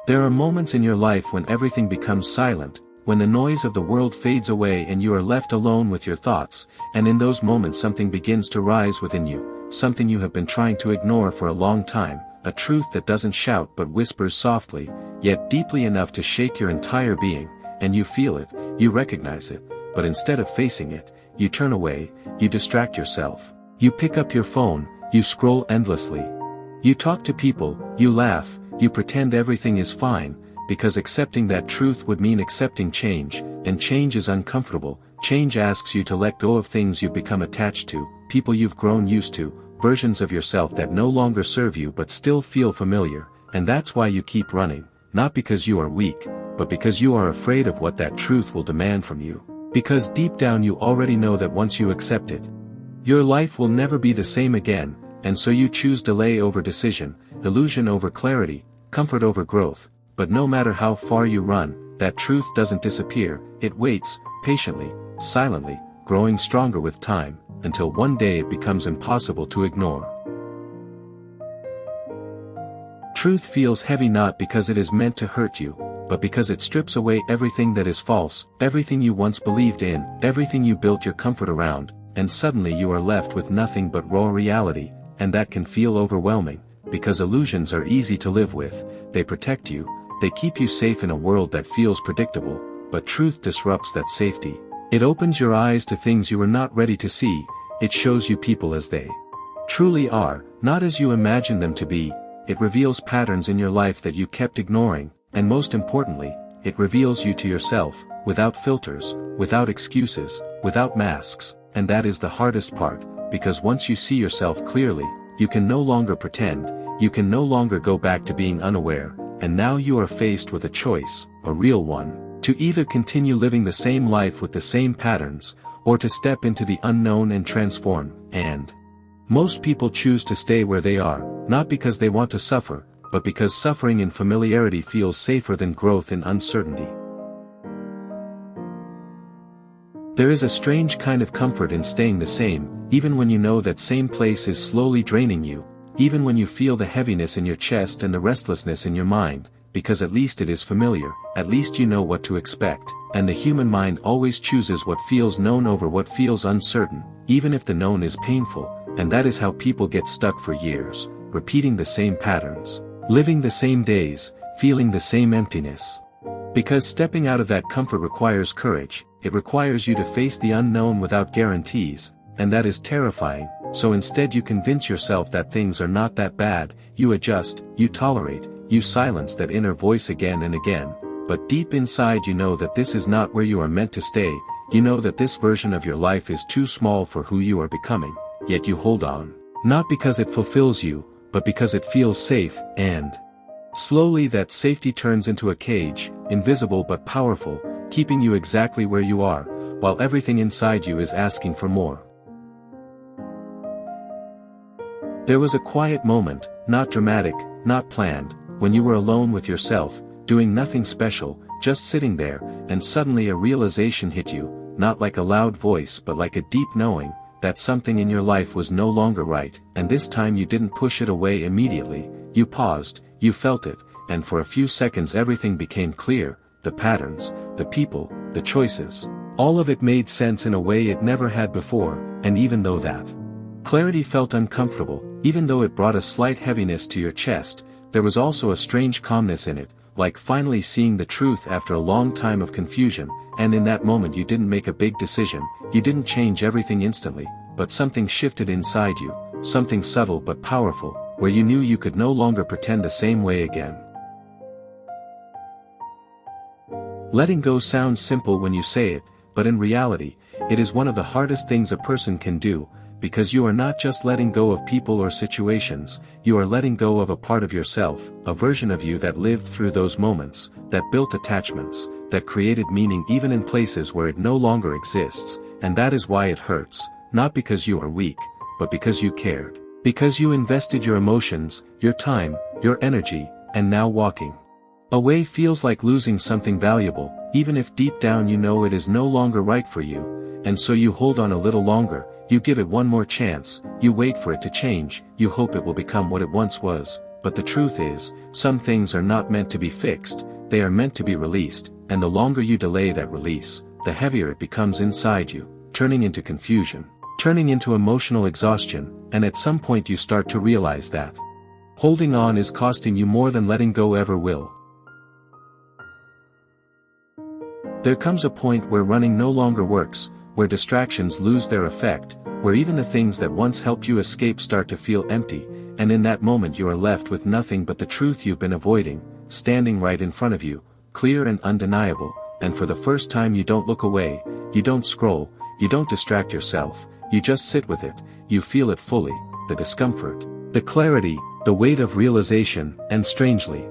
There are moments in your life when everything becomes silent, when the noise of the world fades away and you are left alone with your thoughts, and in those moments something begins to rise within you, something you have been trying to ignore for a long time, a truth that doesn't shout but whispers softly, yet deeply enough to shake your entire being, and you feel it, you recognize it, but instead of facing it, you turn away, you distract yourself. You pick up your phone, you scroll endlessly. You talk to people, you laugh, you pretend everything is fine, because accepting that truth would mean accepting change, and change is uncomfortable. Change asks you to let go of things you've become attached to, people you've grown used to, versions of yourself that no longer serve you but still feel familiar, and that's why you keep running, not because you are weak, but because you are afraid of what that truth will demand from you. Because deep down you already know that once you accept it, your life will never be the same again, and so you choose delay over decision, illusion over clarity, comfort over growth. But no matter how far you run, that truth doesn't disappear, it waits, patiently, silently, growing stronger with time, until one day it becomes impossible to ignore. Truth feels heavy not because it is meant to hurt you, but because it strips away everything that is false, everything you once believed in, everything you built your comfort around, and suddenly you are left with nothing but raw reality, and that can feel overwhelming, because illusions are easy to live with, they protect you, they keep you safe in a world that feels predictable, but truth disrupts that safety. It opens your eyes to things you were not ready to see, it shows you people as they truly are, not as you imagine them to be, it reveals patterns in your life that you kept ignoring, and most importantly, it reveals you to yourself, without filters, without excuses, without masks, and that is the hardest part, because once you see yourself clearly, you can no longer pretend, you can no longer go back to being unaware, and now you are faced with a choice, a real one, to either continue living the same life with the same patterns, or to step into the unknown and transform, and most people choose to stay where they are, not because they want to suffer, but because suffering in familiarity feels safer than growth in uncertainty. There is a strange kind of comfort in staying the same, even when you know that same place is slowly draining you, even when you feel the heaviness in your chest and the restlessness in your mind, because at least it is familiar, at least you know what to expect, and the human mind always chooses what feels known over what feels uncertain, even if the known is painful, and that is how people get stuck for years, repeating the same patterns, living the same days, feeling the same emptiness. Because stepping out of that comfort requires courage, it requires you to face the unknown without guarantees, and that is terrifying, so instead you convince yourself that things are not that bad, you adjust, you tolerate, you silence that inner voice again and again, but deep inside you know that this is not where you are meant to stay, you know that this version of your life is too small for who you are becoming, yet you hold on, not because it fulfills you, but because it feels safe, and slowly that safety turns into a cage, invisible but powerful, keeping you exactly where you are, while everything inside you is asking for more. There was a quiet moment, not dramatic, not planned, when you were alone with yourself, doing nothing special, just sitting there, and suddenly a realization hit you, not like a loud voice but like a deep knowing, that something in your life was no longer right, and this time you didn't push it away immediately, you paused, you felt it, and for a few seconds everything became clear, the patterns, the people, the choices. All of it made sense in a way it never had before, and even though that clarity felt uncomfortable, even though it brought a slight heaviness to your chest, there was also a strange calmness in it, like finally seeing the truth after a long time of confusion, and in that moment you didn't make a big decision, you didn't change everything instantly, but something shifted inside you, something subtle but powerful, where you knew you could no longer pretend the same way again. Letting go sounds simple when you say it, but in reality, it is one of the hardest things a person can do, because you are not just letting go of people or situations, you are letting go of a part of yourself, a version of you that lived through those moments, that built attachments, that created meaning even in places where it no longer exists, and that is why it hurts, not because you are weak, but because you cared. Because you invested your emotions, your time, your energy, and now walking away feels like losing something valuable, even if deep down you know it is no longer right for you, and so you hold on a little longer, you give it one more chance, you wait for it to change, you hope it will become what it once was, but the truth is, some things are not meant to be fixed, they are meant to be released, and the longer you delay that release, the heavier it becomes inside you, turning into confusion, turning into emotional exhaustion, and at some point you start to realize that holding on is costing you more than letting go ever will. There comes a point where running no longer works, where distractions lose their effect, where even the things that once helped you escape start to feel empty, and in that moment you are left with nothing but the truth you've been avoiding, standing right in front of you, clear and undeniable, and for the first time you don't look away, you don't scroll, you don't distract yourself, you just sit with it, you feel it fully, the discomfort, the clarity, the weight of realization, and strangely,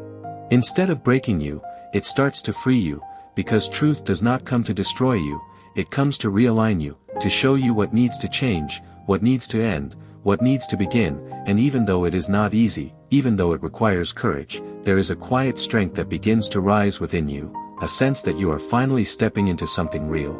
instead of breaking you, it starts to free you, because truth does not come to destroy you, it comes to realign you, to show you what needs to change, what needs to end, what needs to begin, and even though it is not easy, even though it requires courage, there is a quiet strength that begins to rise within you, a sense that you are finally stepping into something real.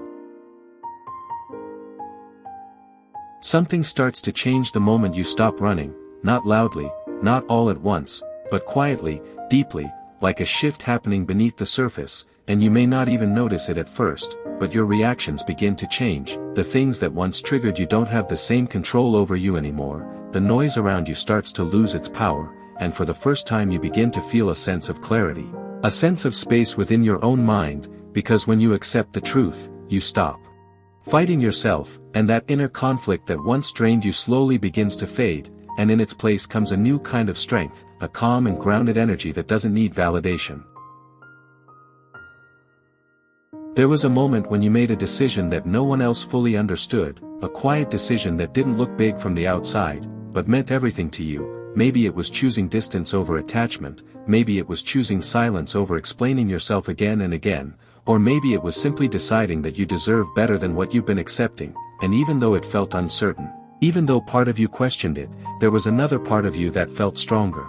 Something starts to change the moment you stop running, not loudly, not all at once, but quietly, deeply, like a shift happening beneath the surface, and you may not even notice it at first, but your reactions begin to change, the things that once triggered you don't have the same control over you anymore, the noise around you starts to lose its power, and for the first time you begin to feel a sense of clarity, a sense of space within your own mind, because when you accept the truth, you stop fighting yourself, and that inner conflict that once drained you slowly begins to fade, and in its place comes a new kind of strength, a calm and grounded energy that doesn't need validation. There was a moment when you made a decision that no one else fully understood, a quiet decision that didn't look big from the outside, but meant everything to you. Maybe it was choosing distance over attachment, maybe it was choosing silence over explaining yourself again and again, or maybe it was simply deciding that you deserve better than what you've been accepting, and even though it felt uncertain, even though part of you questioned it, there was another part of you that felt stronger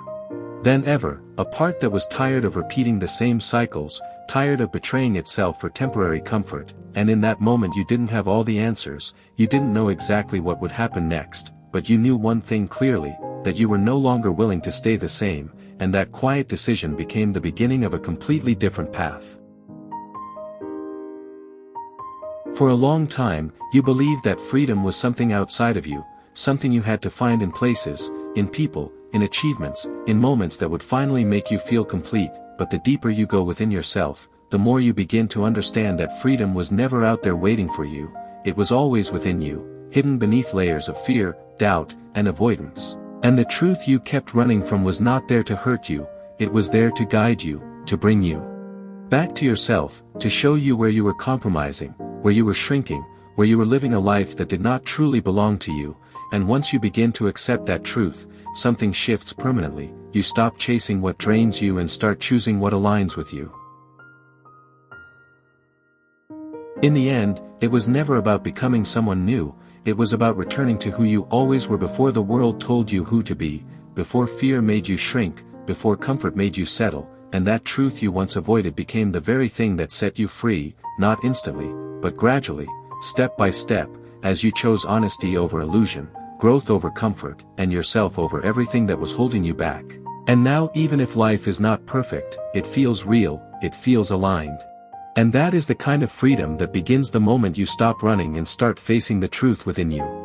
than ever, a part that was tired of repeating the same cycles, tired of betraying itself for temporary comfort, and in that moment you didn't have all the answers, you didn't know exactly what would happen next, but you knew one thing clearly, that you were no longer willing to stay the same, and that quiet decision became the beginning of a completely different path. For a long time, you believed that freedom was something outside of you, something you had to find in places, in people, in achievements, in moments that would finally make you feel complete, but the deeper you go within yourself, the more you begin to understand that freedom was never out there waiting for you, it was always within you, hidden beneath layers of fear, doubt, and avoidance. And the truth you kept running from was not there to hurt you, it was there to guide you, to bring you back to yourself, to show you where you were compromising, where you were shrinking, where you were living a life that did not truly belong to you, and once you begin to accept that truth, something shifts permanently, you stop chasing what drains you and start choosing what aligns with you. In the end, it was never about becoming someone new, it was about returning to who you always were before the world told you who to be, before fear made you shrink, before comfort made you settle, and that truth you once avoided became the very thing that set you free, not instantly, but gradually, step by step, as you chose honesty over illusion, growth over comfort, and yourself over everything that was holding you back. And now even if life is not perfect, it feels real, it feels aligned. And that is the kind of freedom that begins the moment you stop running and start facing the truth within you.